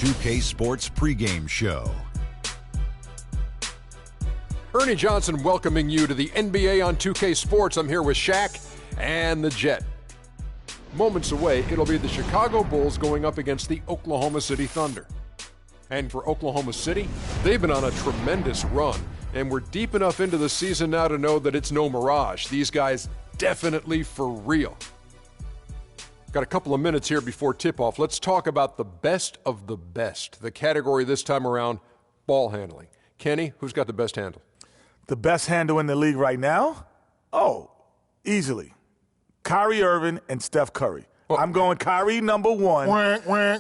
2K Sports pregame show. Ernie Johnson welcoming you to the NBA on 2K Sports. I'm here with Shaq and the Jet. Moments away, it'll be the Chicago Bulls going up against the Oklahoma City Thunder. And for Oklahoma City, they've been on a tremendous run, and we're deep enough into the season now to know that it's no mirage. These guys definitely for real. Got a couple of minutes here before tip-off. Let's talk about the best of the best. The category this time around, ball handling. Kenny, who's got the best handle? The best handle in the league right now? Oh, easily. Kyrie Irving and Steph Curry. Oh. I'm going Kyrie number one,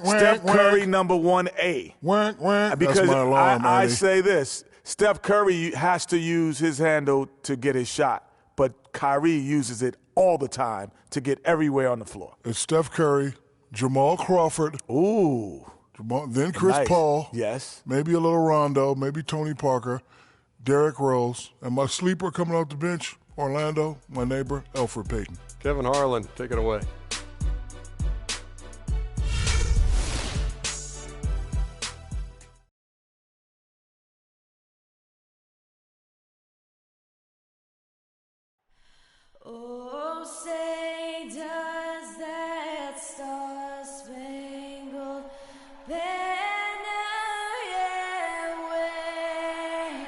Steph Curry number 1A. Because That's my alarm, I Ernie. say this, Steph Curry has to use his handle to get his shot, but Kyrie uses it all the time to get everywhere on the floor. It's Steph Curry, Jamal Crawford, Ooh. then Chris Nice. Paul, Yes. maybe a little Rondo, maybe Tony Parker, Derrick Rose, and my sleeper coming off the bench, Orlando, my neighbor, Elfrid Payton. Kevin Harlan, take it away. Oh, say does that star-spangled banner yet wave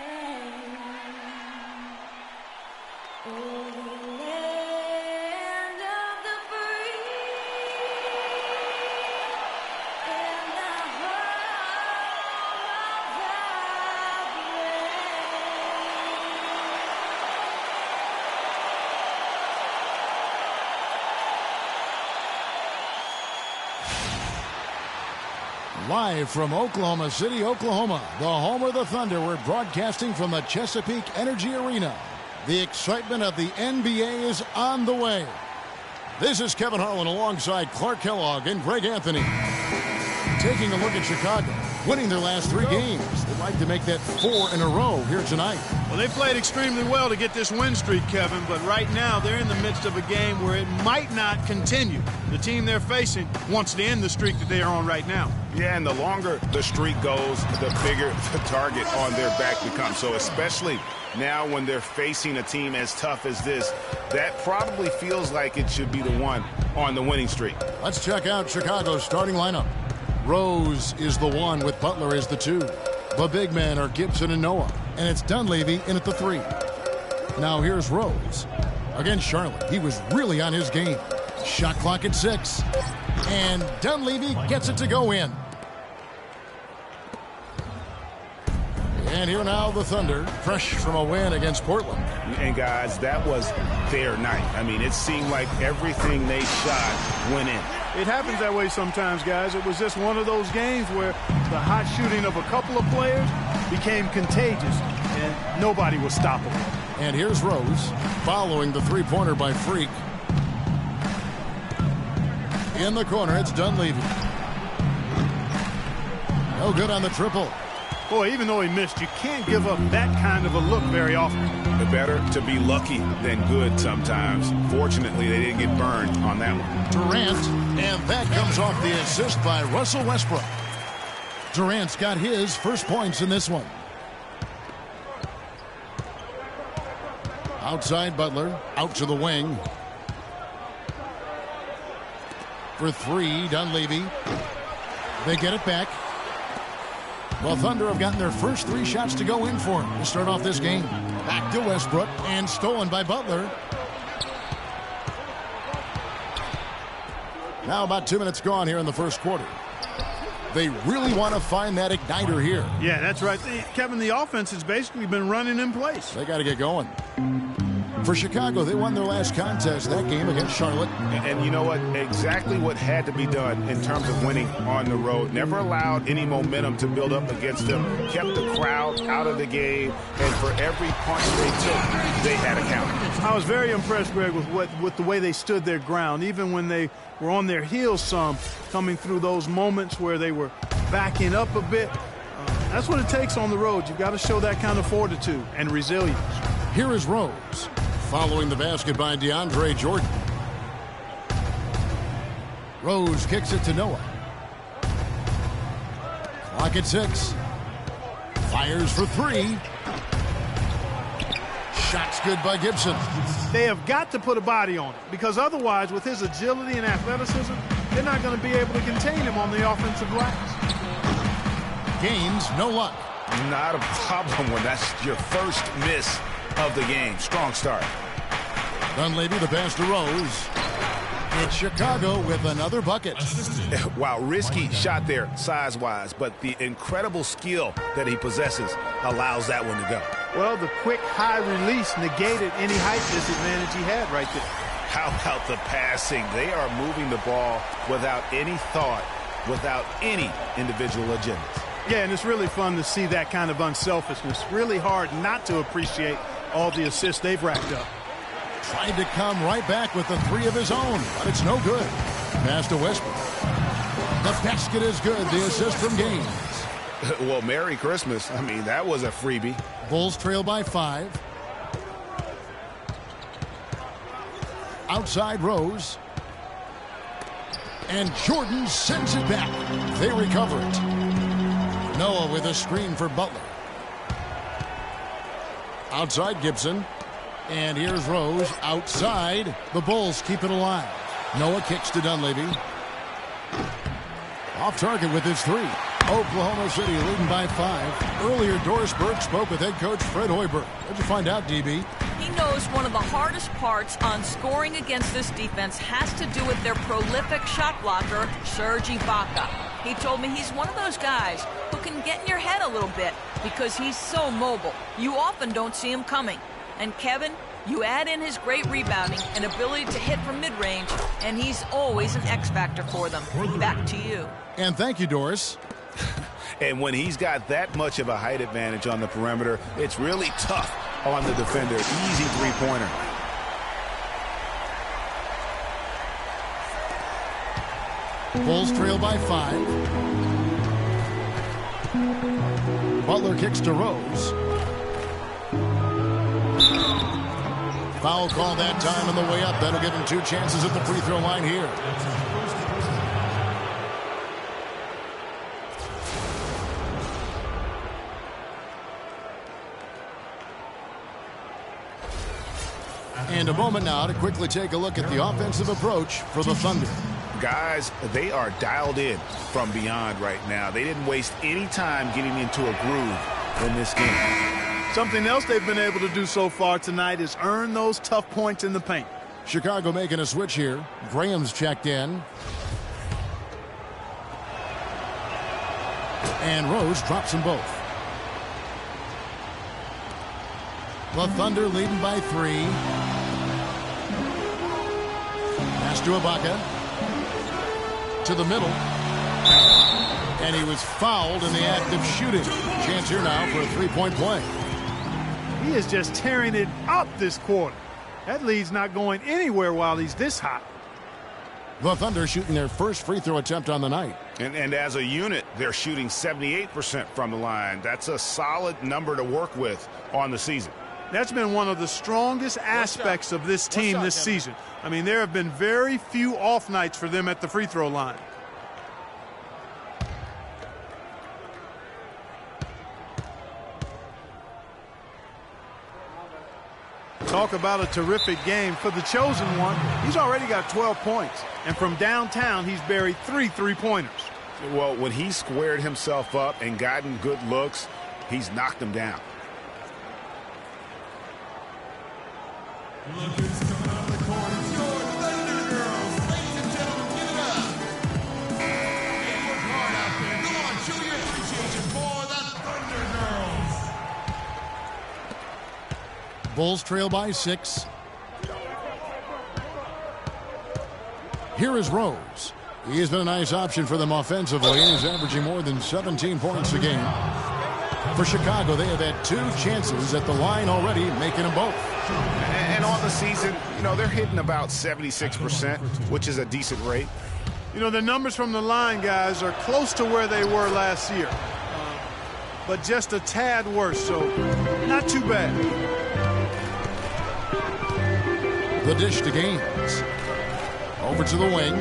o'er the land of the free and the home of the Live from Oklahoma City, Oklahoma, the home of the Thunder, we're broadcasting from the Chesapeake Energy Arena. The excitement of the NBA is on the way. This is Kevin Harlan alongside Clark Kellogg and Greg Anthony. Taking a look at Chicago, winning their last 3 games. They'd like to make that 4 in a row here tonight. Well, they played extremely well to get this win streak, Kevin, but right now they're in the midst of a game where it might not continue. The team they're facing wants to end the streak that they are on right now. Yeah, and the longer the streak goes, the bigger the target on their back becomes. So especially now when they're facing a team as tough as this, that probably feels like it should be the one on the winning streak. Let's check out Chicago's starting lineup. Rose is the 1 with Butler as the 2. The big men are Gibson and Noah, and it's Dunleavy in at the 3. Now here's Rose. Against Charlotte, he was really on his game. Shot clock at 6. And Dunleavy gets it to go in. And here now the Thunder, fresh from a win against Portland. And guys, that was their night. I mean, it seemed like everything they shot went in. It happens that way sometimes, guys. It was just one of those games where the hot shooting of a couple of players became contagious, and nobody was stoppable. And here's Rose, following the three-pointer by Freak. In the corner, it's Dunleavy. No good on the triple. Boy, even though he missed, you can't give up that kind of a look very often. The better to be lucky than good sometimes. Fortunately, they didn't get burned on that one. Durant, and that comes off the assist by Russell Westbrook. Durant's got his first points in this one. Outside Butler, out to the wing. For 3, Dunleavy. They get it back. Well, Thunder have gotten their first 3 shots to go in for him to start off this game. Back to Westbrook, and stolen by Butler. Now about 2 minutes gone here in the first quarter. They really want to find that igniter here. Yeah, that's right. Kevin, the offense has basically been running in place. They got to get going. For Chicago, they won their last contest, that game against Charlotte. And you know what? Exactly what had to be done in terms of winning on the road. Never allowed any momentum to build up against them. Kept the crowd out of the game. And for every punch they took, they had a counter. I was very impressed, Greg, with the way they stood their ground, even when they were on their heels some, coming through those moments where they were backing up a bit. That's what it takes on the road. You've got to show that kind of fortitude and resilience. Here is Rose, following the basket by DeAndre Jordan. Rose kicks it to Noah. Clock at 6. Fires for 3. Shot's good by Gibson. They have got to put a body on it because otherwise, with his agility and athleticism, they're not going to be able to contain him on the offensive glass. Gaines, no luck. Not a problem when that's your first miss of the game. Strong start. Dunleavy, the pass to Rose. It's Chicago with another bucket. Wow, risky shot there size-wise, but the incredible skill that he possesses allows that one to go. Well, the quick high release negated any height disadvantage he had right there. How about the passing? They are moving the ball without any thought, without any individual agendas. Yeah, and it's really fun to see that kind of unselfishness. Really hard not to appreciate all the assists they've racked up. Tried to come right back with the 3 of his own, but it's no good. Pass to Westbrook. The basket is good. The assist from Gaines. Well, Merry Christmas. I mean, that was a freebie. Bulls trail by 5. Outside Rose. And Jordan sends it back. They recover it. Noah with a screen for Butler. Outside Gibson. And here's Rose outside. The Bulls keep it alive. Noah kicks to Dunleavy. Off target with his 3. Oklahoma City leading by 5. Earlier, Doris Burke spoke with head coach Fred Hoiberg. What'd you find out, DB? He knows one of the hardest parts on scoring against this defense has to do with their prolific shot blocker, Serge Ibaka. He told me he's one of those guys who can get in your head a little bit because he's so mobile. You often don't see him coming. And Kevin, you add in his great rebounding and ability to hit from mid-range, and he's always an X factor for them. Back to you. And thank you, Doris. And when he's got that much of a height advantage on the perimeter, it's really tough on the defender. Easy three-pointer. Bulls trail by 5. Butler kicks to Rose. Foul call that time on the way up. That'll give him 2 chances at the free throw line here. And a moment now to quickly take a look at the offensive approach for the Thunder. Guys, they are dialed in from beyond right now. They didn't waste any time getting into a groove in this game. Something else they've been able to do so far tonight is earn those tough points in the paint. Chicago making a switch here. Graham's checked in. And Rose drops them both. The Thunder leading by 3. Pass to Ibaka. To the middle. And he was fouled in the act of shooting. Chance here now for a 3-point play. He is just tearing it up this quarter. That lead's not going anywhere while he's this hot. The Thunder shooting their first free throw attempt on the night. And as a unit, they're shooting 78% from the line. That's a solid number to work with on the season. That's been one of the strongest aspects of this team this season. I mean, there have been very few off nights for them at the free throw line. Talk about a terrific game for the chosen one. He's already got 12 points. And from downtown, he's buried 3 three-pointers. Well, when he squared himself up and gotten good looks, he's knocked them down. Look who's coming out of the court. It's your Thunder Girls. Ladies and gentlemen, give it up. They work hard out there. Come on, show your appreciation for the Thunder Girls. Bulls trail by 6. Here is Rose. He has been a nice option for them offensively. He's averaging more than 17 points a game. For Chicago, they have had 2 chances at the line already, making them both. And on the season, you know, they're hitting about 76%, which is a decent rate. You know, the numbers from the line, guys, are close to where they were last year. But just a tad worse, so not too bad. The dish to Gaines. Over to the wing.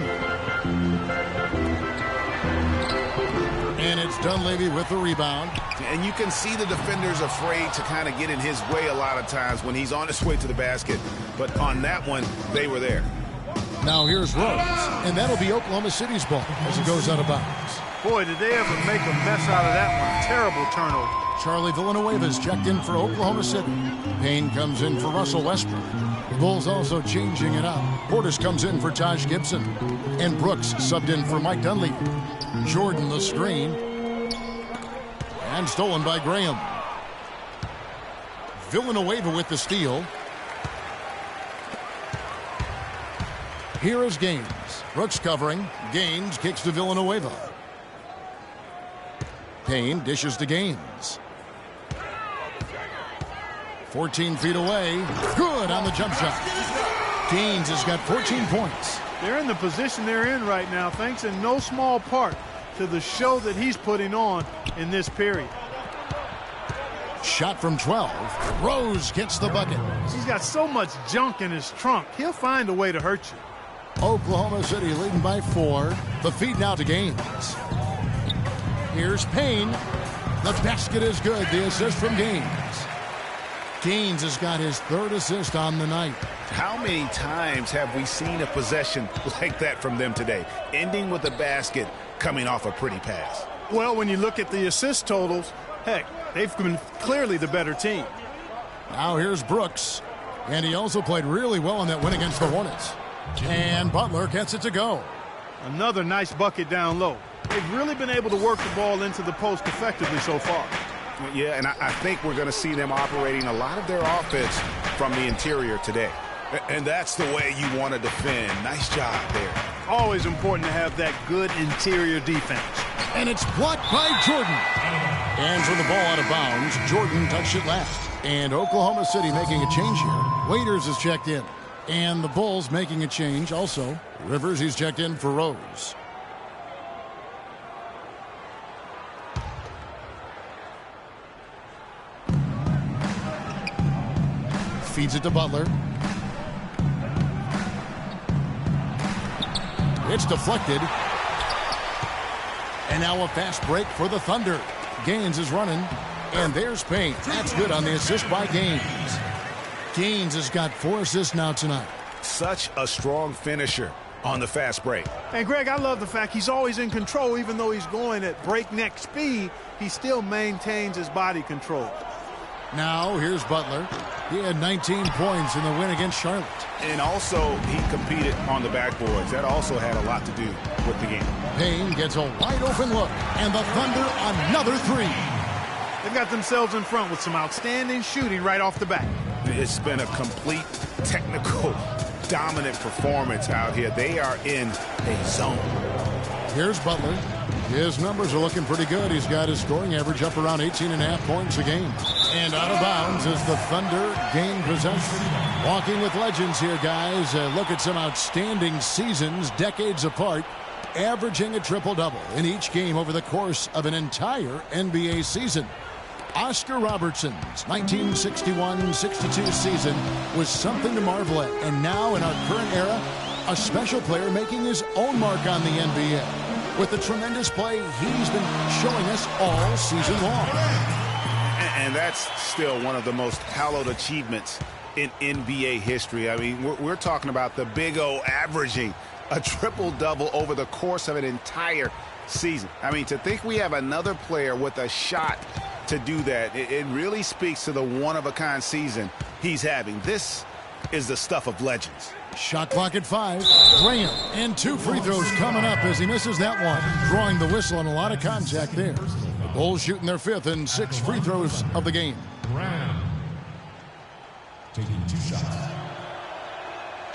And it's Dunleavy with the rebound. And you can see the defenders afraid to kind of get in his way a lot of times when he's on his way to the basket. But on that one, they were there. Now here's Rose, and that'll be Oklahoma City's ball as it goes out of bounds. Boy, did they ever make a mess out of that one. Terrible turnover. Charlie Villanueva's checked in for Oklahoma City. Payne comes in for Russell Westbrook. The Bulls also changing it up. Portis comes in for Taj Gibson. And Brooks subbed in for Mike Dunleavy. Jordan the screen. And stolen by Graham. Villanueva with the steal. Here is Gaines. Brooks covering. Gaines kicks to Villanueva. Payne dishes to Gaines. 14 feet away. Good on the jump shot. Gaines has got 14 points. They're in the position they're in right now, thanks in no small part to the show that he's putting on in this period. Shot from 12. Rose gets the bucket. He's got so much junk in his trunk. He'll find a way to hurt you. Oklahoma City leading by 4. The feed now to Gaines. Here's Payne. The basket is good. The assist from Gaines. Gaines has got his 3rd assist on the night. How many times have we seen a possession like that from them today? Ending with a basket, coming off a pretty pass. Well, when you look at the assist totals, heck, they've been clearly the better team. Now here's Brooks. And he also played really well in that win against the Hornets. And Butler gets it to go. Another nice bucket down low. They've really been able to work the ball into the post effectively so far. Yeah, and I think we're going to see them operating a lot of their offense from the interior today. And that's the way you want to defend. Nice job there. Always important to have that good interior defense. And it's blocked by Jordan. And for the ball out of bounds, Jordan touched it last. And Oklahoma City making a change here. Waiters is checked in. And the Bulls making a change also. Rivers, he's checked in for Rose. Feeds it to Butler. It's deflected. And now a fast break for the Thunder. Gaines is running. And there's Payne. That's good on the assist by Gaines. Gaines has got 4 assists now tonight. Such a strong finisher on the fast break. And Greg, I love the fact he's always in control. Even though he's going at breakneck speed, he still maintains his body control. Now here's Butler. He had 19 points in the win against Charlotte. And also he competed on the backboards. That also had a lot to do with the game. Payne gets a wide open look. And the Thunder another 3. They've got themselves in front with some outstanding shooting right off the bat. It's been a complete technical dominant performance out here. They are in a zone. Here's Butler. His numbers are looking pretty good. He's got his scoring average up around 18.5 points a game. And out of bounds as the Thunder gain possession. Walking with legends here, guys. Look at some outstanding seasons, decades apart, averaging a triple-double in each game over the course of an entire NBA season. Oscar Robertson's 1961-62 season was something to marvel at. And now in our current era, a special player making his own mark on the NBA. With the tremendous play he's been showing us all season long. And that's still one of the most hallowed achievements in NBA history. I mean, we're talking about the Big O averaging a triple-double over the course of an entire season. I mean, to think we have another player with a shot to do that, it really speaks to the one-of-a-kind season he's having. This is the stuff of legends. Shot clock at 5. Graham and 2 free throws coming up as he misses that one. Drawing the whistle and a lot of contact there. The Bulls shooting their 5th and 6 free throws of the game. Graham taking 2 shots.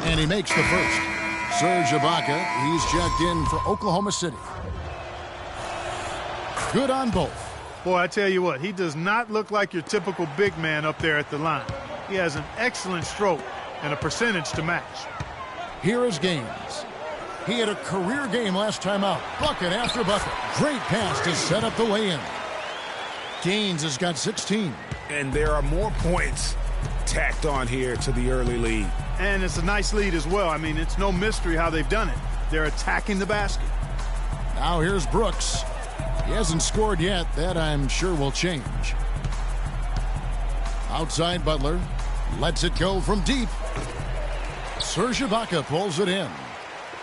And he makes the first. Serge Ibaka, he's checked in for Oklahoma City. Good on both. Boy, I tell you what, he does not look like your typical big man up there at the line. He has an excellent stroke and a percentage to match. Here is Gaines. He had a career game last time out. Bucket after bucket. Great pass to set up the lay-in. Gaines has got 16. And there are more points tacked on here to the early lead. And it's a nice lead as well. I mean, it's no mystery how they've done it. They're attacking the basket. Now here's Brooks. He hasn't scored yet. That, I'm sure, will change. Outside Butler. Lets it go from deep. Serge Ibaka pulls it in.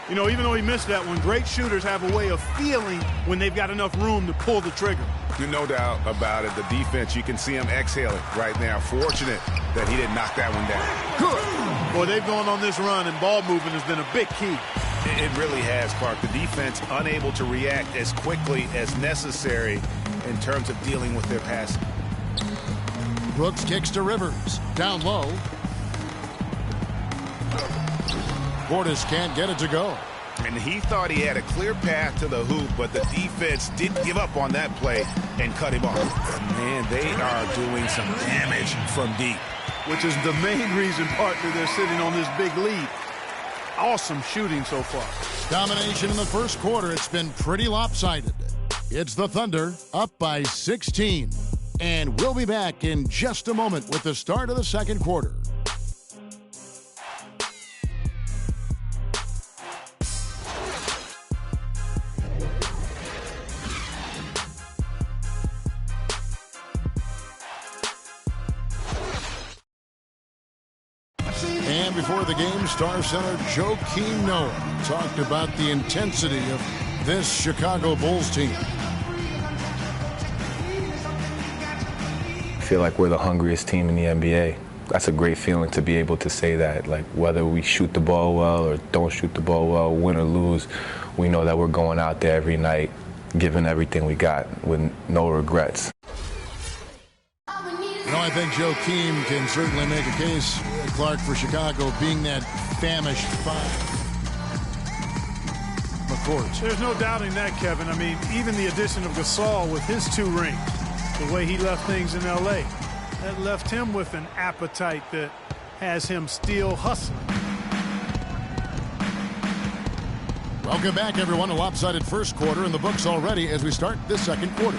You know, even though he missed that one, great shooters have a way of feeling when they've got enough room to pull the trigger. No doubt about it. The defense, you can see him exhaling right now. Fortunate that he didn't knock that one down. Good. Boy, they've gone on this run, and ball movement has been a big key. It really has, Clark. The defense unable to react as quickly as necessary in terms of dealing with their passing. Brooks kicks to Rivers. Down low. Portis can't get it to go. And he thought he had a clear path to the hoop, but the defense didn't give up on that play and cut him off. Man, they are doing some damage from deep. Which is the main reason, partner, they're sitting on this big lead. Awesome shooting so far. Domination in the first quarter. It's been pretty lopsided. It's the Thunder up by 16. And we'll be back in just a moment with the start of the second quarter. And before the game, Star Center Joakim Noah talked about the intensity of this Chicago Bulls team. I feel like we're the hungriest team in the NBA. That's a great feeling to be able to say that. Like, whether we shoot the ball well or don't shoot the ball well, win or lose, we know that we're going out there every night, giving everything we got with no regrets. You know, I think Joakim can certainly make a case, Clark, for Chicago being that famished five. McCourt. There's no doubting that, Kevin. I mean, even the addition of Gasol with his 2 rings, the way he left things in L.A., that left him with an appetite that has him still hustling. Welcome back, everyone. A lopsided first quarter in the books already as we start this second quarter.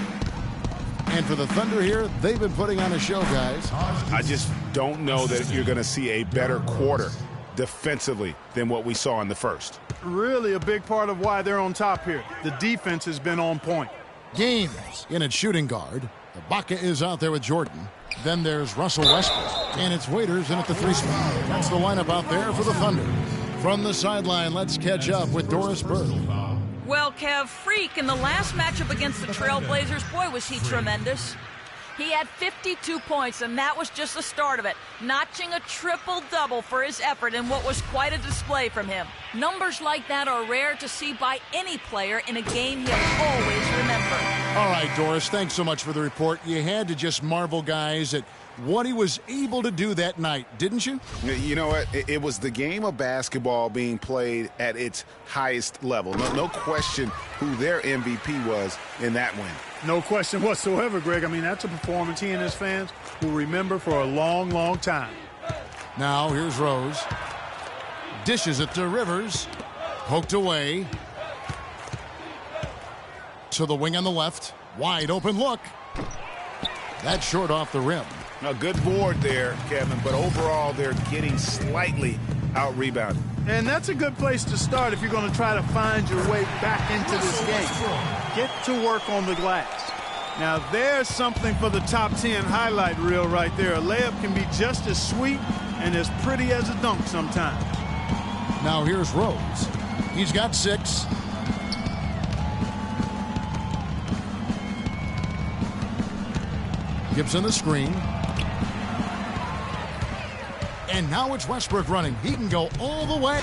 And for the Thunder here, they've been putting on a show, guys. I just don't know that you're going to see a better quarter defensively than what we saw in the first. Really a big part of why they're on top here. The defense has been on point. Gaines in at shooting guard. Ibaka is out there with Jordan. Then there's Russell Westbrook. And it's Waiters in at the 3 spot. That's the lineup out there for the Thunder. From the sideline, let's catch up with Doris Burke. Well, Kev, Freak in the last matchup against the Trailblazers, boy, was he tremendous. He had 52 points, and that was just the start of it, notching a triple-double for his effort in what was quite a display from him. Numbers like that are rare to see by any player in a game he'll always remember. All right, Doris, thanks so much for the report. You had to just marvel, guys, at what he was able to do that night, didn't you? You know what? It was the game of basketball being played at its highest level. No question who their MVP was in that win. No question whatsoever, Greg. I mean, that's a performance he and his fans will remember for a long, long time. Now, here's Rose. Dishes it to Rivers. Poked away. To the wing on the left. Wide open look. That's short off the rim. A good board there, Kevin, but overall they're getting slightly out-rebounded. And that's a good place to start if you're going to try to find your way back into this game. Get to work on the glass. Now there's something for the top 10 highlight reel right there. A layup can be just as sweet and as pretty as a dunk sometimes. Now here's Rose. He's got 6. Gibson the screen. And now it's Westbrook running. He can go all the way.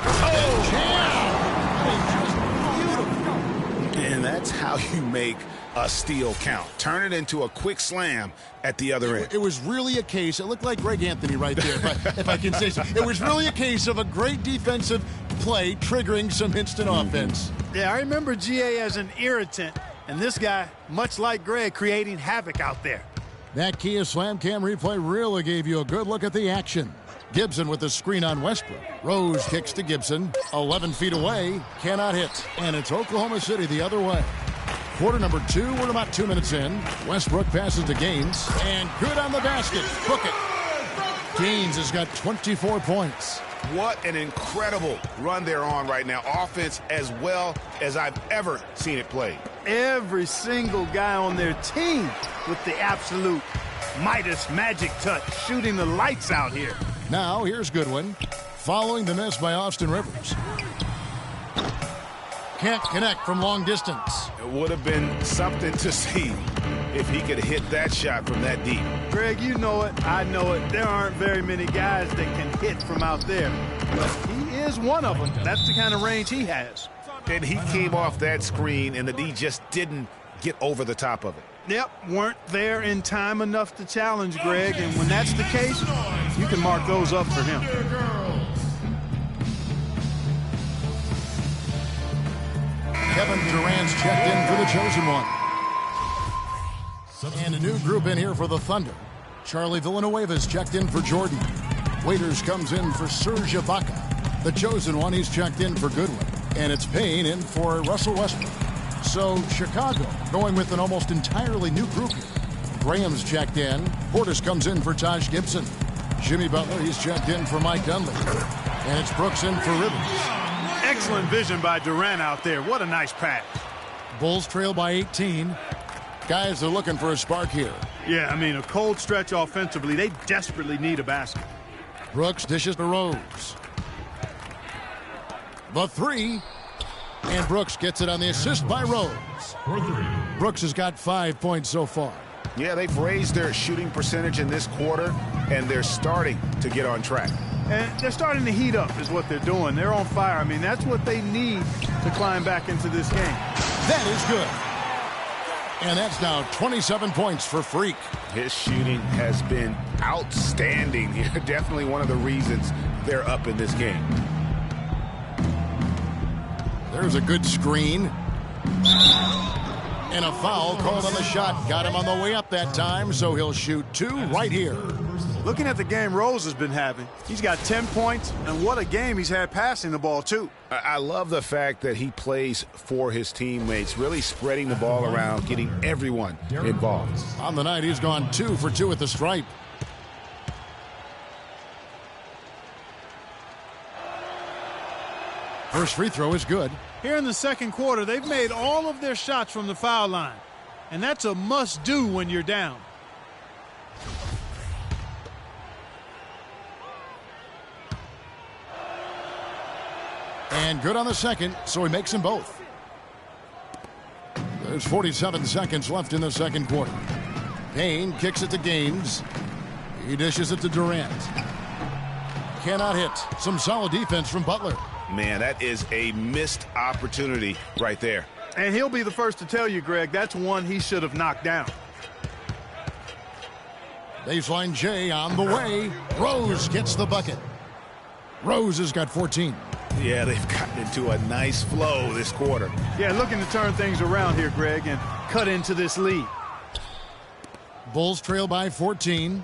And that's how you make a steal count. Turn it into a quick slam at the other end. It was really a case. It looked like Greg Anthony right there, if I can say so. It was really a case of a great defensive play triggering some instant offense. Yeah, I remember GA as an irritant, and this guy, much like Greg, creating havoc out there. That Kia Slam Cam replay really gave you a good look at the action. Gibson with the screen on Westbrook. Rose kicks to Gibson. 11 feet away. Cannot hit. And it's Oklahoma City the other way. Quarter number 2. We're about 2 minutes in. Westbrook passes to Gaines. And good on the basket. Book it. Gaines has got 24 points. What an incredible run they're on right now. Offense as well as I've ever seen it played. every single guy on their team with the absolute Midas magic touch, shooting the lights out here. Now, here's Goodwin, following the miss by Austin Rivers. Can't connect from long distance. It would have been something to see if he could hit that shot from that deep. Greg, you know it, I know it. There aren't very many guys that can hit from out there, but he is one of them. That's the kind of range he has. And he came off that screen, and the D just didn't get over the top of it. Yep, weren't there in time enough to challenge Greg, and when that's the case, you can mark those up for him. Kevin Durant's checked in for the chosen one. And a new group in here for the Thunder. Charlie Villanueva's checked in for Jordan. Waiters comes in for Serge Ibaka. The chosen one, he's checked in for Goodwin. And it's Payne in for Russell Westbrook. So Chicago going with an almost entirely new group here. Graham's checked in. Portis comes in for Taj Gibson. Jimmy Butler, he's checked in for Mike Dunleavy. And it's Brooks in for Rivers. Excellent vision by Durant out there. What a nice pass. Bulls trail by 18. Guys are looking for a spark here. Yeah, I mean, a cold stretch offensively. They desperately need a basket. Brooks dishes to Rose. The three. And Brooks gets it on the assist by Rose. Brooks has got 5 points so far. Yeah, they've raised their shooting percentage in this quarter, and they're starting to get on track. And they're starting to heat up is what they're doing. They're on fire. I mean, that's what they need to climb back into this game. That is good. And that's now 27 points for Freak. His shooting has been outstanding here. Definitely one of the reasons they're up in this game. There's a good screen. And a foul called on the shot. Got him on the way up that time, so he'll shoot two right here. Looking at the game Rose has been having, he's got 10 points, and what a game he's had passing the ball, too. I love the fact that he plays for his teammates, really spreading the ball around, getting everyone involved. On the night, he's gone 2 for 2 at the stripe. First free throw is good. Here in the second quarter, they've made all of their shots from the foul line, and that's a must-do when you're down. And good on the second, so he makes them both. There's 47 seconds left in the second quarter. Payne kicks it to Gaines. He dishes it to Durant. Cannot hit. Some solid defense from Butler. Man, that is a missed opportunity right there. And he'll be the first to tell you, Greg, that's one he should have knocked down. Baseline J on the way. Rose gets the bucket. Rose has got 14. Yeah, they've gotten into a nice flow this quarter. Yeah, looking to turn things around here, Greg, and cut into this lead. Bulls trail by 14.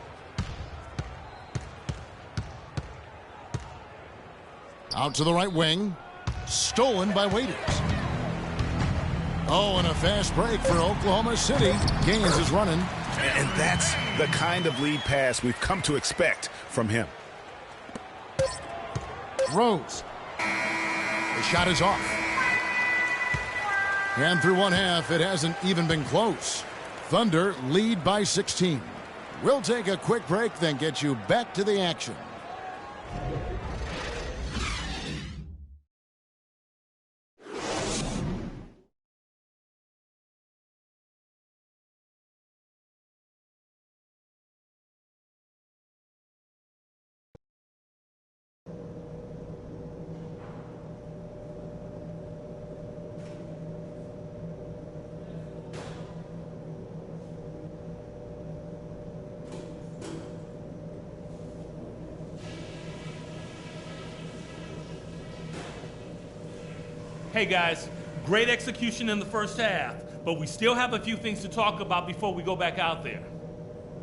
Out to the right wing. Stolen by Waiters. Oh, and a fast break for Oklahoma City. Gaines is running. And that's the kind of lead pass we've come to expect from him. Rose. The shot is off. And through one half, it hasn't even been close. Thunder lead by 16. We'll take a quick break, then get you back to the action. Hey guys, great execution in the first half, but we still have a few things to talk about before we go back out there.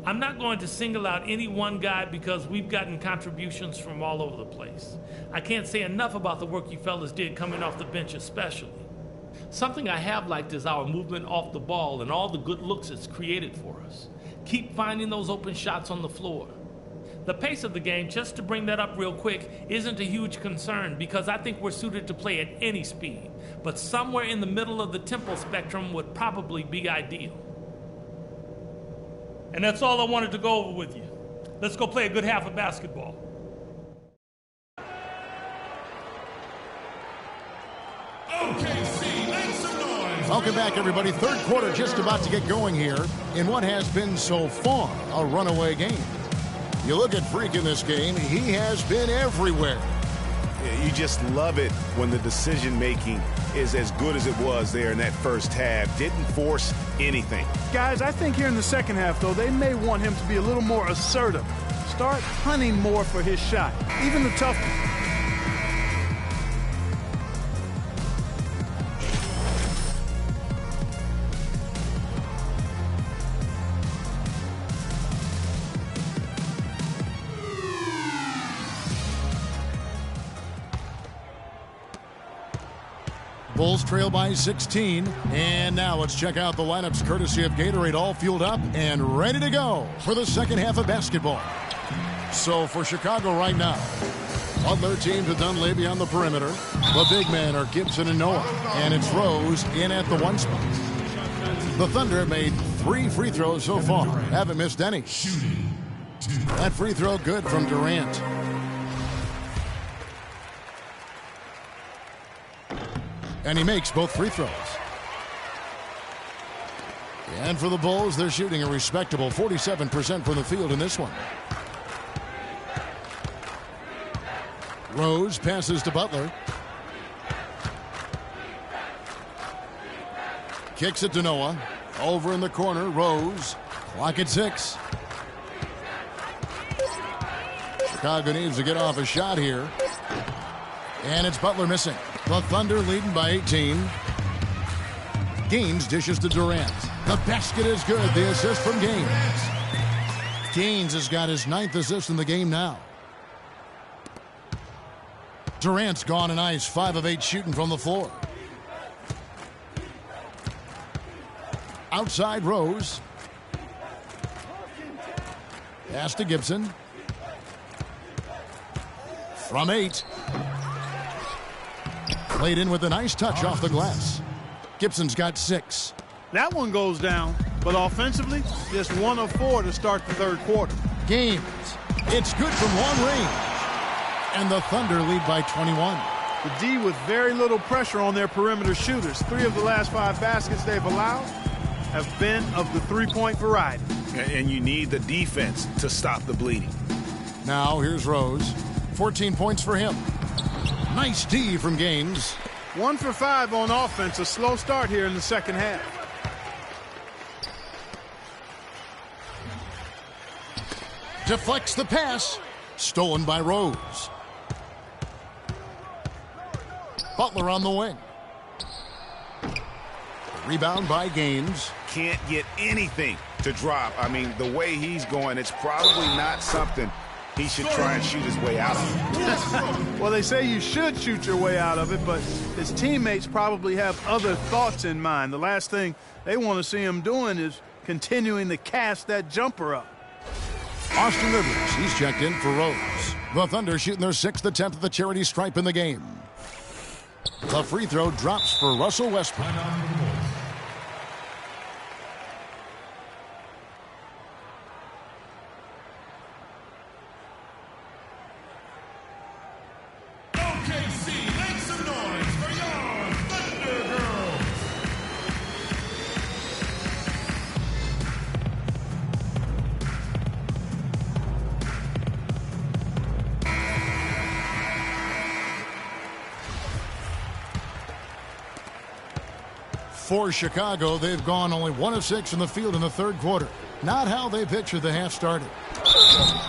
I'm not going to single out any one guy because we've gotten contributions from all over the place. I can't say enough about the work you fellas did coming off the bench especially. Something I have liked is our movement off the ball and all the good looks it's created for us. Keep finding those open shots on the floor. The pace of the game, just to bring that up real quick, isn't a huge concern because I think we're suited to play at any speed. But somewhere in the middle of the tempo spectrum would probably be ideal. And that's all I wanted to go over with you. Let's go play a good half of basketball. OKC, make some noise. Welcome back, everybody. Third quarter just about to get going here in what has been so far a runaway game. You look at Freak in this game, he has been everywhere. You just love it when the decision-making is as good as it was there in that first half. Didn't force anything. Guys, I think here in the second half, though, they may want him to be a little more assertive. Start hunting more for his shot, even the tough one. Bulls trail by 16. And now let's check out the lineups courtesy of Gatorade, all fueled up and ready to go for the second half of basketball. So for Chicago right now, Butler teams with Dunleavy on the perimeter. The big men are Gibson and Noah. And it's Rose in at the 1 spot. The Thunder have made 3 free throws so far. Haven't missed any. That free throw good from Durant. And he makes both free throws. And for the Bulls, they're shooting a respectable 47% from the field in this one. Rose passes to Butler. Kicks it to Noah. Over in the corner, Rose. Clock at 6. Chicago needs to get off a shot here. And it's Butler missing. The Thunder leading by 18. Gaines dishes to Durant. The basket is good. The assist from Gaines. Gaines has got his 9th assist in the game now. Durant's gone and ice. 5 of 8 shooting from the floor. Outside Rose. Pass to Gibson. From 8. Played in with a nice touch off the glass. Gibson's got 6. That one goes down, but offensively, just 1 of 4 to start the third quarter. Gaines. It's good from long range. And the Thunder lead by 21. The D with very little pressure on their perimeter shooters. 3 of the last 5 baskets they've allowed have been of the three-point variety. And you need the defense to stop the bleeding. Now here's Rose. 14 points for him. Nice D from Gaines. 1 for 5 on offense. A slow start here in the second half. Deflects the pass. Stolen by Rose. Butler on the wing. Rebound by Gaines. Can't get anything to drop. I mean, the way he's going, it's probably not something he should try and shoot his way out of. Well, they say you should shoot your way out of it, but his teammates probably have other thoughts in mind. The last thing they want to see him doing is continuing to cast that jumper up. Austin Rivers, he's checked in for Rose. The Thunder shooting their 6th attempt at the charity stripe in the game. The free throw drops for Russell Westbrook. OKC, make some noise for your Thunder Girls. For Chicago, they've gone only 1 of 6 in the field in the third quarter. Not how they pictured the half started.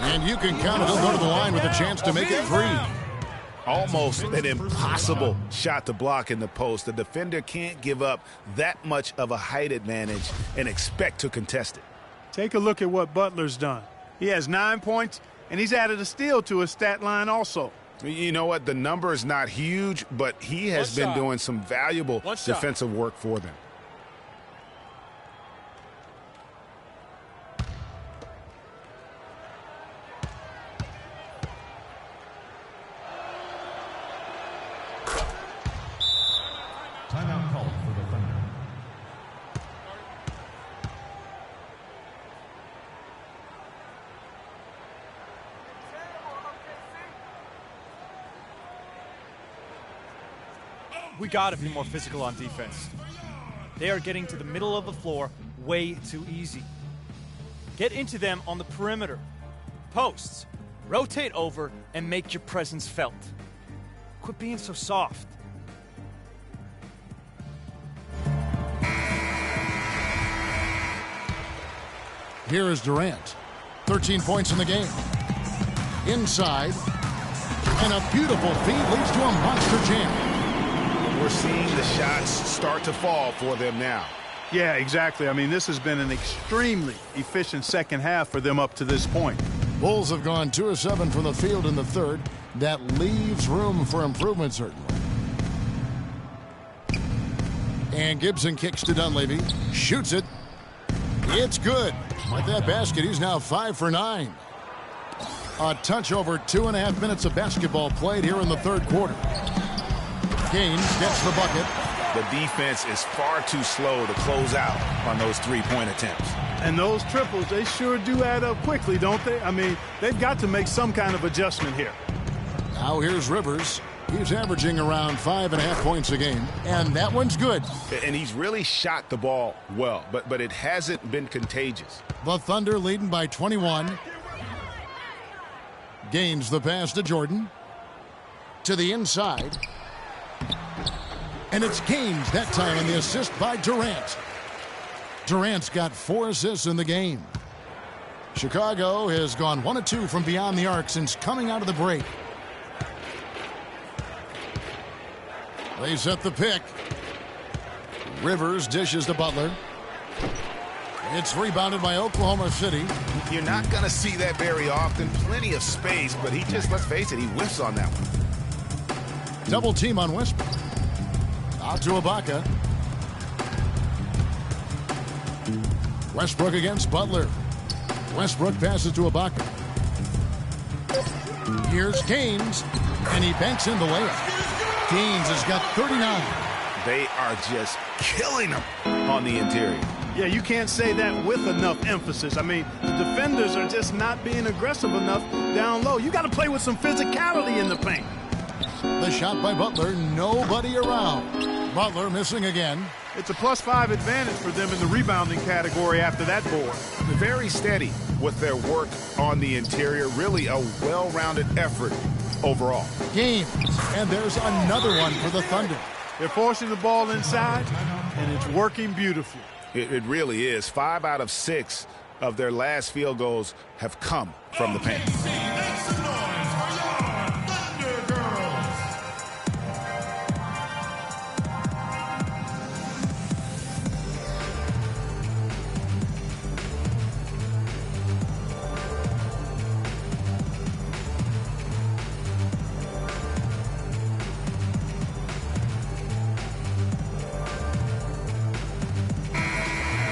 And you can count it. They'll go to the line with a chance to make it 3. Almost an impossible shot to block in the post. The defender can't give up that much of a height advantage and expect to contest it. Take a look at what Butler's done. He has 9 points, and he's added a steal to his stat line also. You know what? The number is not huge, but he has been doing some valuable defensive work for them. We got to be more physical on defense. They are getting to the middle of the floor way too easy. Get into them on the perimeter. Posts. Rotate over and make your presence felt. Quit being so soft. Here is Durant. 13 points in the game. Inside. And a beautiful feed leads to a monster jam. We're seeing the shots start to fall for them now. Yeah, exactly. I mean, this has been an extremely efficient second half for them up to this point. Bulls have gone 2 of 7 from the field in the third. That leaves room for improvement, certainly. And Gibson kicks to Dunleavy. Shoots it. It's good. With that basket, he's now 5 for 9. A touch over 2.5 minutes of basketball played here in the third quarter. Gaines gets the bucket. The defense is far too slow to close out on those three-point attempts. And those triples, they sure do add up quickly, don't they? I mean, they've got to make some kind of adjustment here. Now here's Rivers. He's averaging around 5.5 points a game, and that one's good. And he's really shot the ball well, but it hasn't been contagious. The Thunder leading by 21. Gains the pass to Jordan. To the inside. And it's Gaines that time on the assist by Durant. Durant's got 4 assists in the game. Chicago has gone 1 of 2 from beyond the arc since coming out of the break. They set the pick. Rivers dishes to Butler. It's rebounded by Oklahoma City. You're not going to see that very often. Plenty of space, but he just, let's face it, he whiffs on that one. Double team on Westbrook. Out to Ibaka. Westbrook against Butler. Westbrook passes to Ibaka. Here's Gaines, and he banks in the layup. Gaines has got 39. They are just killing him on the interior. Yeah, you can't say that with enough emphasis. I mean, the defenders are just not being aggressive enough down low. You got to play with some physicality in the paint. The shot by Butler, nobody around. Butler missing again. It's a +5 advantage for them in the rebounding category after that board. Very steady with their work on the interior. Really a well-rounded effort overall. Games, and there's another one for the Thunder. They're forcing the ball inside, and it's working beautifully. It really is. 5 out of 6 of their last field goals have come from the paint.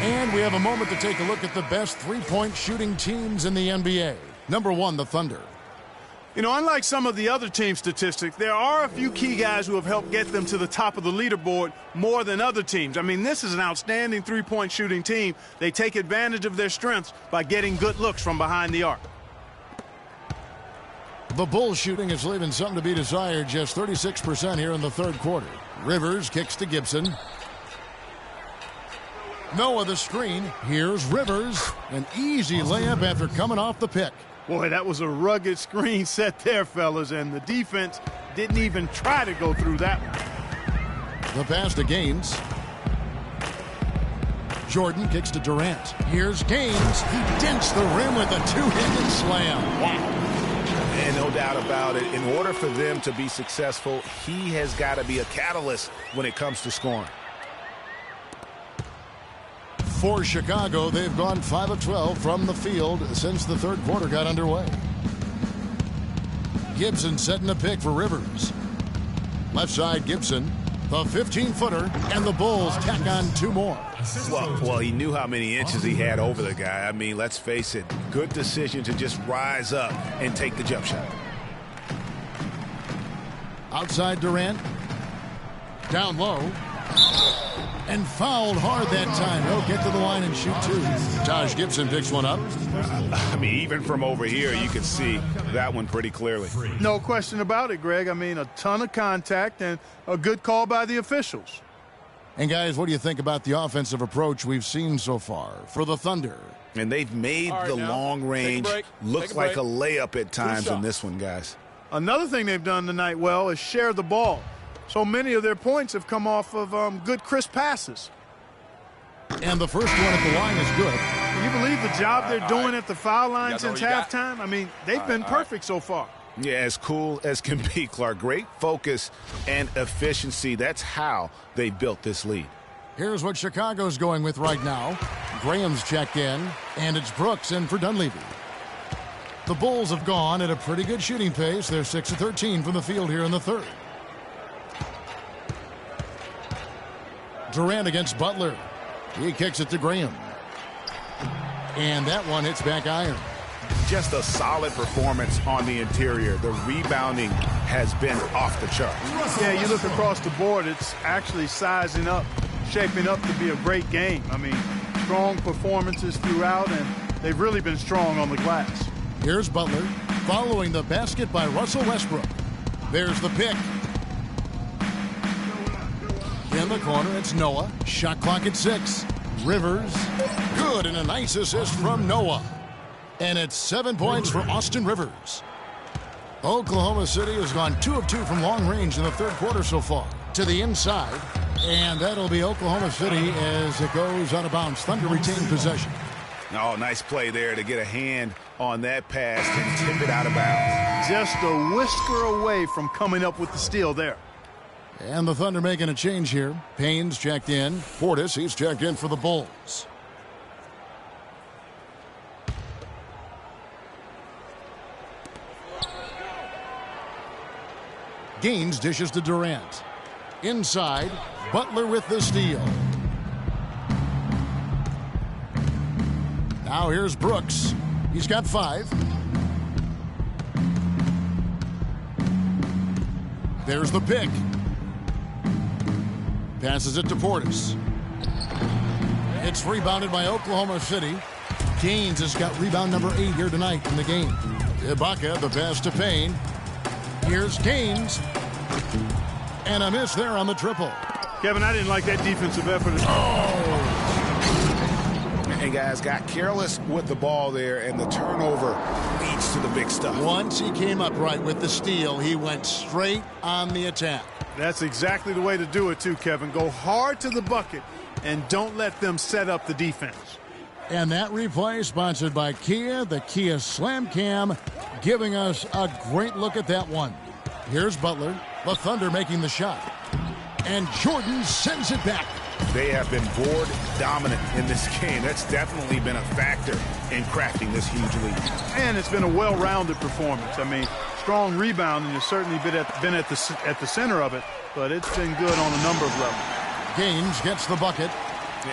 And we have a moment to take a look at the best three-point shooting teams in the NBA. Number 1, the Thunder. You know, unlike some of the other team statistics, there are a few key guys who have helped get them to the top of the leaderboard more than other teams. I mean, this is an outstanding three-point shooting team. They take advantage of their strengths by getting good looks from behind the arc. The Bulls shooting is leaving something to be desired, just 36% here in the third quarter. Rivers kicks to Gibson. Noah the screen. Here's Rivers. An easy layup after coming off the pick. Boy, that was a rugged screen set there, fellas, and the defense didn't even try to go through that one. The pass to Gaines. Jordan kicks to Durant. Here's Gaines. He dents the rim with a two-handed slam. Wow. And no doubt about it, in order for them to be successful, he has got to be a catalyst when it comes to scoring. For Chicago, they've gone 5 of 12 from the field since the third quarter got underway. Gibson setting the pick for Rivers. Left side, Gibson. The 15-footer, and the Bulls tack on 2 more. Well, he knew how many inches he had over the guy. I mean, let's face it, good decision to just rise up and take the jump shot. Outside Durant. Down low. And fouled hard that time. He'll get to the line and shoot two. Taj Gibson picks one up. I mean, even from over here, you can see that one pretty clearly. No question about it, Greg. I mean, a ton of contact and a good call by the officials. And guys, what do you think about the offensive approach we've seen so far for the Thunder? And they've made the long range look like a layup at times in this one, guys. Another thing they've done tonight well is share the ball. So many of their points have come off of good, crisp passes. And the first one at the line is good. Can you believe the job they're doing at the foul line since halftime? I mean, they've been perfect so far. Yeah, as cool as can be, Clark. Great focus and efficiency. That's how they built this lead. Here's what Chicago's going with right now. Graham's checked in, and it's Brooks in for Dunleavy. The Bulls have gone at a pretty good shooting pace. They're 6 of 13 from the field here in the third. Durant against Butler. He kicks it to Graham. And that one hits back iron. Just a solid performance on the interior. The rebounding has been off the chart. Yeah, you look across the board, it's actually sizing up, shaping up to be a great game. I mean, strong performances throughout, and they've really been strong on the glass. Here's Butler following the basket by Russell Westbrook. There's the pick. In the corner, it's Noah. Shot clock at 6. Rivers. Good, and a nice assist from Noah. And it's 7 points for Austin Rivers. Oklahoma City has gone 2 of 2 from long range in the third quarter so far. To the inside. And that'll be Oklahoma City as it goes out of bounds. Thunder retain possession. Oh, nice play there to get a hand on that pass and tip it out of bounds. Just a whisker away from coming up with the steal there. And the Thunder making a change here. Payne's checked in. Portis, he's checked in for the Bulls. Gaines dishes to Durant. Inside, Butler with the steal. Now here's Brooks. He's got 5. There's the pick. Passes it to Portis. It's rebounded by Oklahoma City. Gaines has got rebound number 8 here tonight in the game. Ibaka, the pass to Payne. Here's Gaines. And a miss there on the triple. Kevin, I didn't like that defensive effort. And guys got careless with the ball there, and the turnover leads to the big stuff. Once he came up right with the steal, he went straight on the attack. That's exactly the way to do it too, Kevin. Go hard to the bucket and don't let them set up the defense. And that replay sponsored by Kia, the Kia Slam Cam, giving us a great look at that one. Here's Butler, the Thunder making the shot. And Jordan sends it back. They have been board dominant in this game. That's definitely been a factor in crafting this huge lead. And it's been a well-rounded performance. I mean, strong rebounding has certainly been at the center of it, but it's been good on a number of levels. Gaines gets the bucket.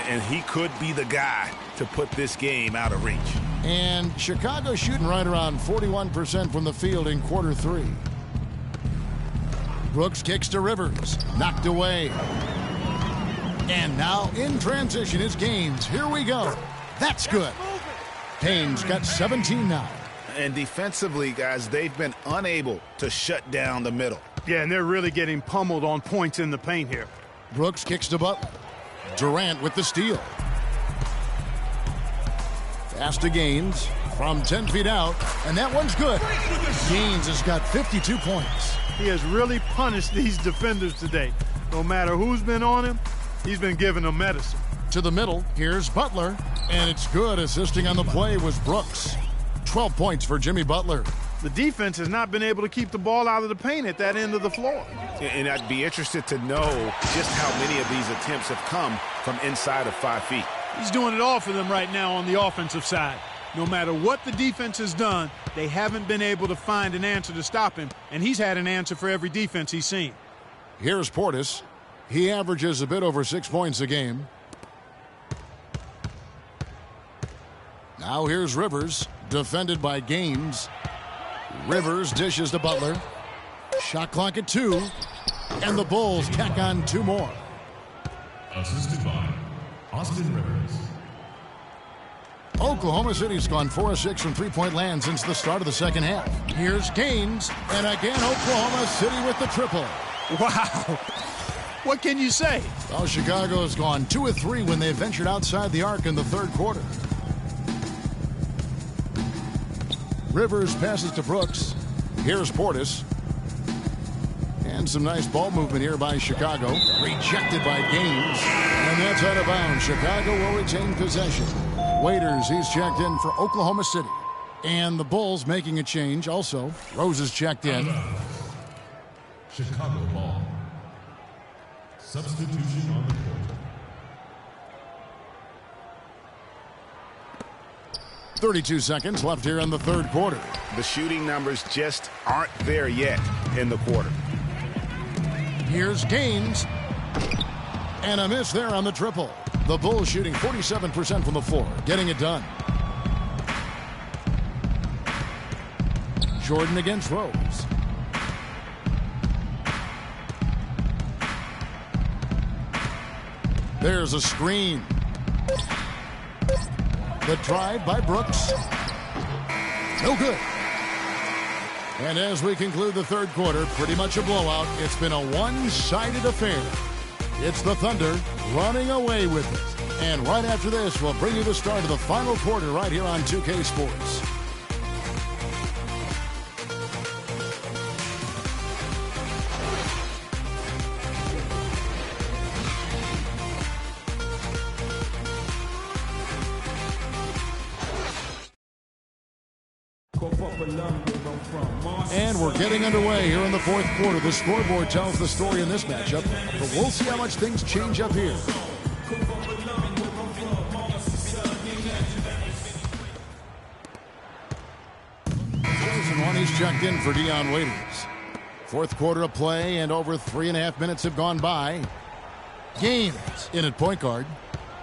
And he could be the guy to put this game out of reach. And Chicago shooting right around 41% from the field in quarter 3. Brooks kicks to Rivers. Knocked away. And now in transition is Gaines. Here we go. That's good. Payne's got 17 now. And defensively, guys, they've been unable to shut down the middle. Yeah, and they're really getting pummeled on points in the paint here. Brooks kicks to Butler. Durant with the steal. Pass to Gaines from 10 feet out, and that one's good. Gaines has got 52 points. He has really punished these defenders today. No matter who's been on him, he's been giving them medicine. To the middle, here's Butler, and it's good. Assisting on the play was Brooks. 12 points for Jimmy Butler. The defense has not been able to keep the ball out of the paint at that end of the floor. And I'd be interested to know just how many of these attempts have come from inside of 5 feet. He's doing it all for them right now on the offensive side. No matter what the defense has done, they haven't been able to find an answer to stop him, and he's had an answer for every defense he's seen. Here's Portis. He averages a bit over 6 points a game. Now here's Rivers, defended by Gaines. Rivers dishes to Butler. Shot clock at 2, and the Bulls tack on 2 more. Assisted by Austin Rivers. Oklahoma City's gone 4 of 6 from three-point land since the start of the second half. Here's Gaines, and again Oklahoma City with the triple. Wow. What can you say? Well, Chicago's gone 2 of 3 when they ventured outside the arc in the third quarter. Rivers passes to Brooks. Here's Portis. And some nice ball movement here by Chicago. Rejected by Gaines. And that's out of bounds. Chicago will retain possession. Waiters, he's checked in for Oklahoma City. And the Bulls making a change also. Rose is checked in. Chicago ball. Substitution on the court. 32 seconds left here in the third quarter. The shooting numbers just aren't there yet in the quarter. Here's Gaines. And a miss there on the triple. The Bulls shooting 47% from the floor, getting it done. Jordan against Rose. There's a screen. The drive by Brooks. No good. And as we conclude the third quarter, pretty much a blowout. It's been a one-sided affair. It's the Thunder running away with it. And right after this, we'll bring you the start of the final quarter right here on 2K Sports. And we're getting underway here in the fourth quarter. The scoreboard tells the story in this matchup, but we'll see how much things change up here. He's checked in for Dion Waiters. Fourth quarter of play, and over 3.5 minutes have gone by. Gaines in at point guard.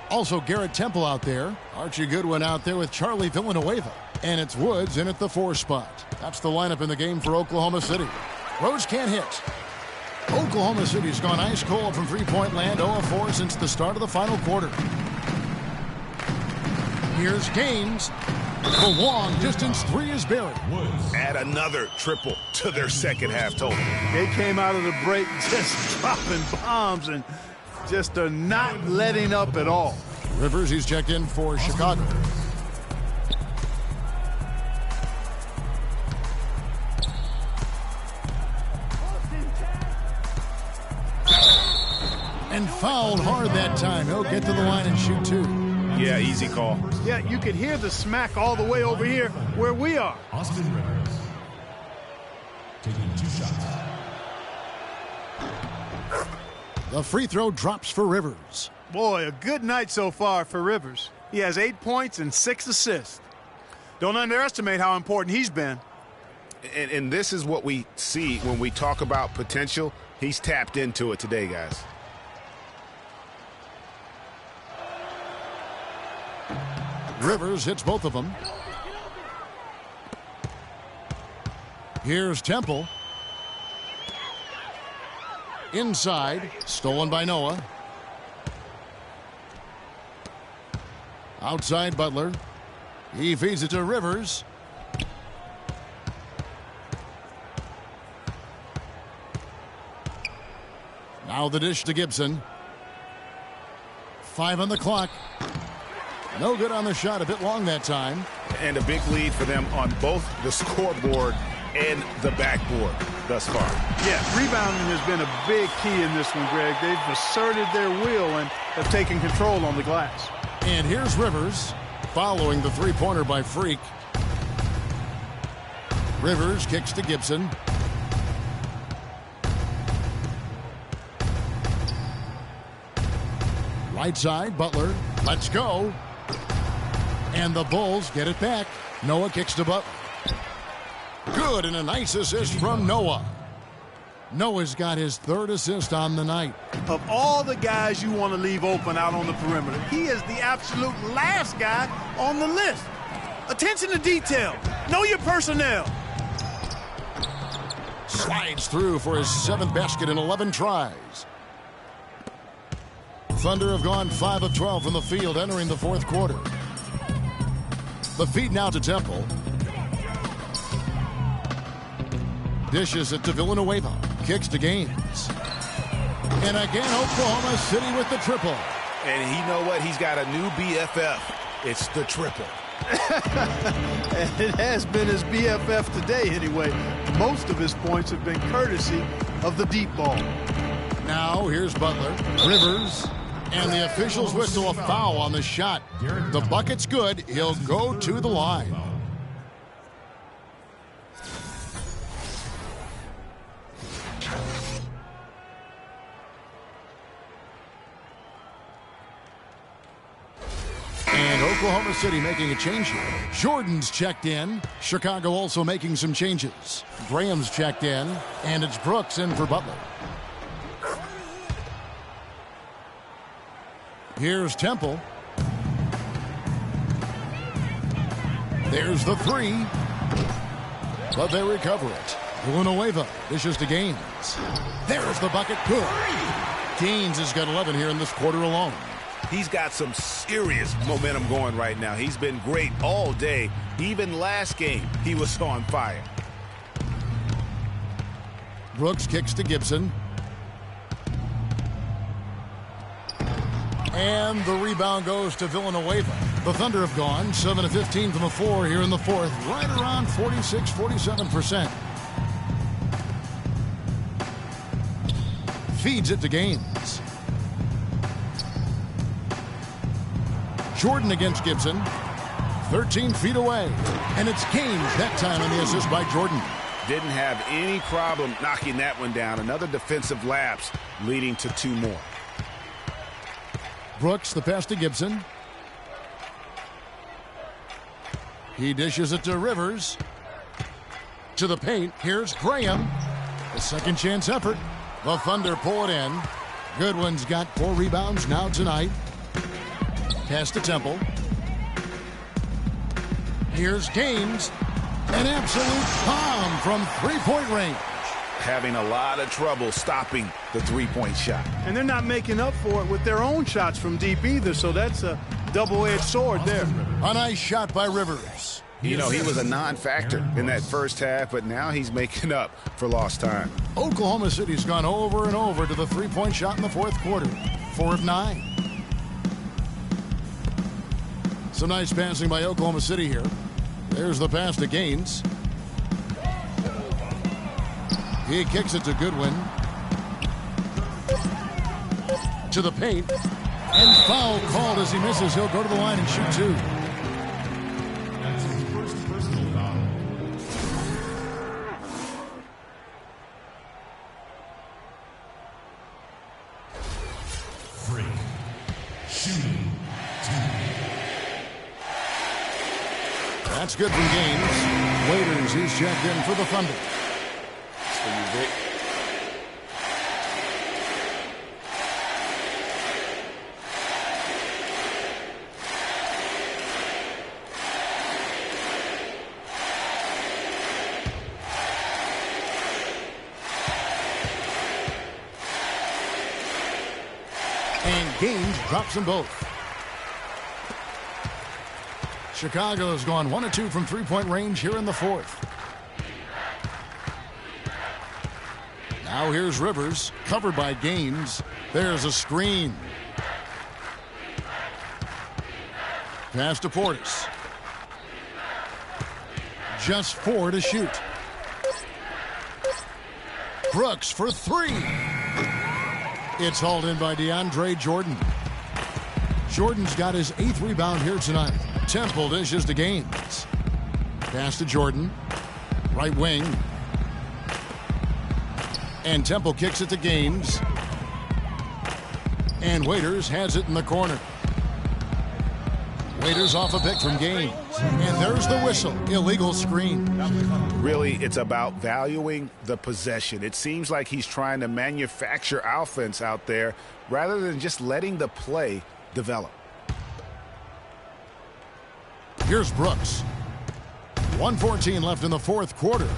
Also Garrett Temple out there. Archie Goodwin out there with Charlie Villanueva. And it's Woods in at the 4 spot. That's the lineup in the game for Oklahoma City. Rose can't hit. Oklahoma City's gone ice cold from three-point land, 0-4 since the start of the final quarter. Here's Gaines. The long distance 3 is buried. Add another triple to their second half total. They came out of the break just dropping bombs and just are not letting up at all. Rivers, he's checked in for Chicago. And fouled hard that time. He'll get to the line and shoot 2. Yeah, easy call. Yeah, you could hear the smack all the way over here where we are. Austin Rivers taking 2 shots. The free throw drops for Rivers. Boy, a good night so far for Rivers. He has 8 points and 6 assists. Don't underestimate how important he's been. And this is what we see when we talk about potential. He's tapped into it today, guys. Rivers hits both of them. Here's Temple. Inside, stolen by Noah. Outside Butler. He feeds it to Rivers. Now the dish to Gibson. 5 on the clock. No good on the shot, a bit long that time. And a big lead for them on both the scoreboard and the backboard thus far. Yeah, rebounding has been a big key in this one, Greg. They've asserted their will and have taken control on the glass. And here's Rivers following the three-pointer by Freak. Rivers kicks to Gibson. Right side, Butler. Let's go. And the Bulls get it back. Noah kicks to Butler. Good, and a nice assist from Noah. Noah's got his 3rd assist on the night. Of all the guys you want to leave open out on the perimeter, he is the absolute last guy on the list. Attention to detail. Know your personnel. Slides through for his 7th basket in 11 tries. Thunder have gone 5 of 12 from the field entering the fourth quarter. The feed now to Temple. Dishes it to Villanueva. Kicks to Gaines. And again, Oklahoma City with the triple. And you know what? He's got a new BFF. It's the triple. And it has been his BFF today anyway. Most of his points have been courtesy of the deep ball. Now here's Butler. Rivers. And the officials whistle a foul on the shot. The bucket's good. He'll go to the line. And Oklahoma City making a change here. Jordan's checked in. Chicago also making some changes. Graham's checked in. And it's Brooks in for Butler. Here's Temple. There's the three. But they recover it. Villanueva dishes to Gaines. There's the bucket. Good. Gaines has got 11 here in this quarter alone. He's got some serious momentum going right now. He's been great all day. Even last game, he was on fire. Brooks kicks to Gibson. And the rebound goes to Villanueva. The Thunder have gone 7 of 15 from the floor here in the fourth. Right around 46-47%. Feeds it to Gaines. Jordan against Gibson. 13 feet away. And it's Gaines that time on the assist by Jordan. Didn't have any problem knocking that one down. Another defensive lapse leading to 2 more. Brooks, the pass to Gibson. He dishes it to Rivers. To the paint. Here's Graham. The second chance effort. The Thunder pull it in. Goodwin's got 4 rebounds now tonight. Pass to Temple. Here's Gaines. An absolute bomb from three-point range. Having a lot of trouble stopping the three-point shot. And they're not making up for it with their own shots from deep either, so that's a double-edged sword there. A nice shot by Rivers. You know, he was a non-factor in that first half, but now he's making up for lost time. Oklahoma City's gone over and over to the three-point shot in the fourth quarter. 4 of 9. Some nice passing by Oklahoma City here. There's the pass to Gaines. He kicks it to Goodwin. To the paint. And foul called as he misses. He'll go to the line and shoot 2. That's his first personal foul. Free. Shooting 2. That's good from Gaines. Waiters, he's checked in for the Thunder. And Gaines drops them both. Chicago has gone 1 of 2 from three-point range here in the fourth. Now here's Rivers, covered by Gaines. There's a screen. Pass to Portis. Just 4 to shoot. Brooks for 3. It's hauled in by DeAndre Jordan. Jordan's got his 8th rebound here tonight. Temple dishes to Gaines. Pass to Jordan. Right wing. And Temple kicks it to Gaines. And Waiters has it in the corner. Waiters off a pick from Gaines. And there's the whistle. Illegal screen. Really, it's about valuing the possession. It seems like he's trying to manufacture offense out there rather than just letting the play develop. Here's Brooks. 1:14 left in the fourth quarter.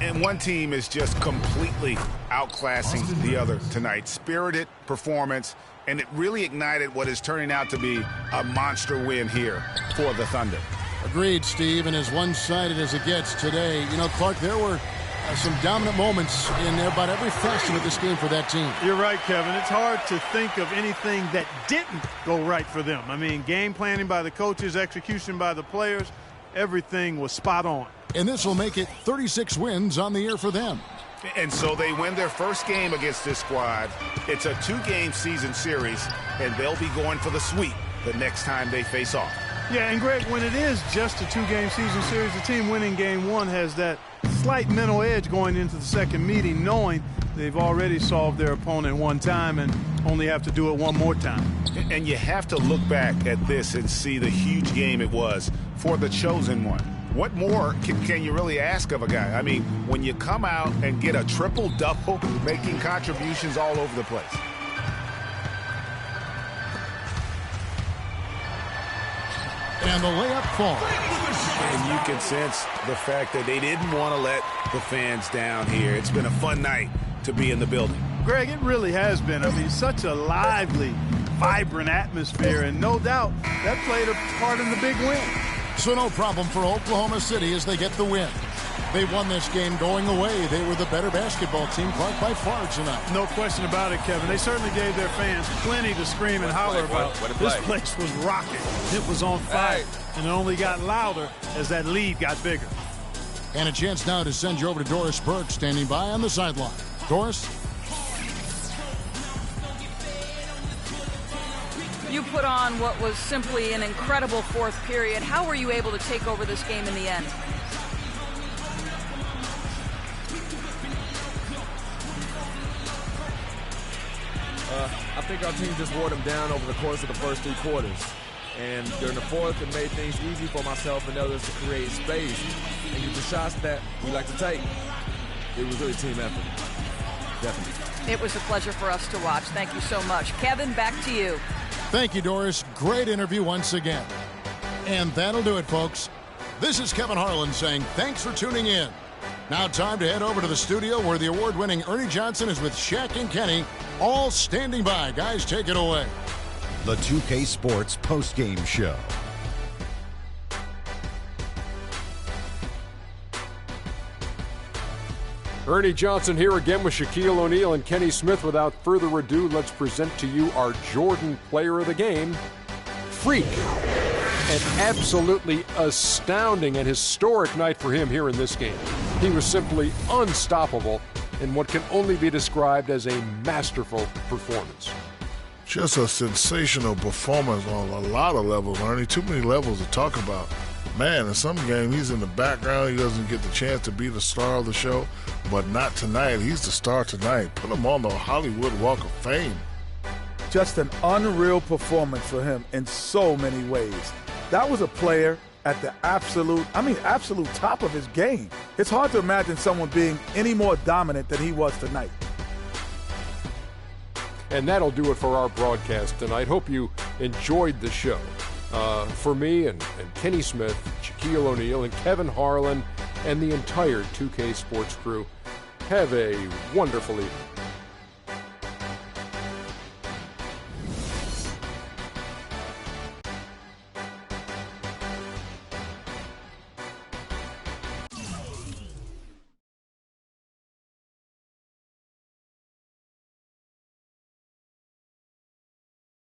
And one team is just completely outclassing the other tonight. Spirited performance, and it really ignited what is turning out to be a monster win here for the Thunder. Agreed, Steve, and as one-sided as it gets today. You know, Clark, there were some dominant moments in about every facet of this game for that team. You're right, Kevin. It's hard to think of anything that didn't go right for them. I mean, game planning by the coaches, execution by the players, everything was spot on. And this will make it 36 wins on the year for them. And so they win their first game against this squad. It's a 2-game season series, and they'll be going for the sweep the next time they face off. Yeah, and Greg, when it is just a 2-game season series, the team winning game 1 has that slight mental edge going into the second meeting, knowing they've already solved their opponent one time and only have to do it one more time. And you have to look back at this and see the huge game it was for the chosen one. What more can you really ask of a guy? I mean, when you come out and get a triple-double, making contributions all over the place. And the layup falls. And you can sense the fact that they didn't want to let the fans down here. It's been a fun night to be in the building. Greg, it really has been. I mean, such a lively, vibrant atmosphere, and no doubt that played a part in the big win. So no problem for Oklahoma City as they get the win. They won this game going away. They were the better basketball team, Clark, by far tonight. No question about it, Kevin. They certainly gave their fans plenty to scream and holler about. This place was rocking. It was on fire, and it only got louder as that lead got bigger. And a chance now to send you over to Doris Burke, standing by on the sideline. Doris? You put on what was simply an incredible fourth period. How were you able to take over this game in the end? I think our team just wore them down over the course of the first 3 quarters. And during the fourth, it made things easy for myself and others to create space and get the shots that we like to take. It was really a team effort. Definitely. It was a pleasure for us to watch. Thank you so much. Kevin, back to you. Thank you, Doris. Great interview once again. And that'll do it, folks. This is Kevin Harlan saying thanks for tuning in. Now time to head over to the studio where the award-winning Ernie Johnson is with Shaq and Kenny, all standing by. Guys, take it away. The 2K Sports postgame show. Ernie Johnson here again with Shaquille O'Neal and Kenny Smith. Without further ado, let's present to you our Jordan Player of the Game, Freak. An absolutely astounding and historic night for him here in this game. He was simply unstoppable in what can only be described as a masterful performance. Just a sensational performance on a lot of levels, Ernie. Too many levels to talk about. Man, in some game, he's in the background. He doesn't get the chance to be the star of the show, but not tonight. He's the star tonight. Put him on the Hollywood Walk of Fame. Just an unreal performance for him in so many ways. That was a player at the absolute top of his game. It's hard to imagine someone being any more dominant than he was tonight. And that'll do it for our broadcast tonight. Hope you enjoyed the show. For me and Kenny Smith, Shaquille O'Neal, and Kevin Harlan, and the entire 2K Sports crew, have a wonderful evening.